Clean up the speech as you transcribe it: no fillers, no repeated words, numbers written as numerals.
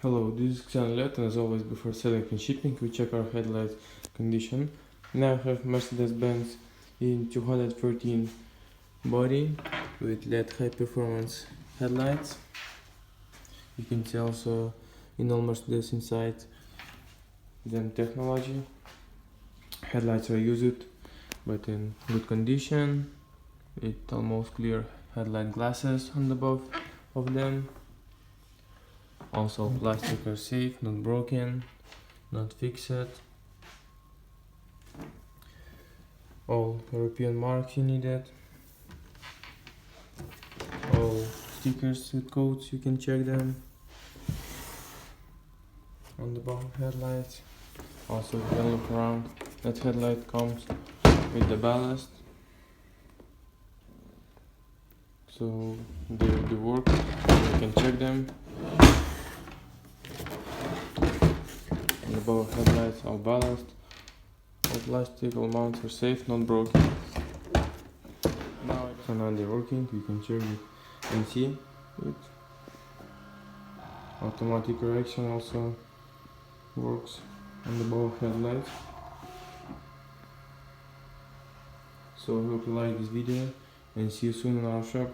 Hello, this is XENONLED, and as always before selling and shipping we check our headlight condition. Now I have Mercedes-Benz in 213 body with LED high performance headlights. You can see also in all Mercedes inside them technology. Headlights are used but in good condition, with almost clear headlight glasses on the both of them. Also plastic are safe, not broken, not fixed. All European marks you needed. All stickers with codes, you can check them on the bottom headlights. Also you can look around. That headlight comes with the ballast, so they will do work. You can check them. On the both headlights, all ballast, all plastic, all mounts are safe, not broken. So now they're working. You can check it and see it. Automatic correction also works on the both headlights. So I hope you like this video and see you soon in our shop.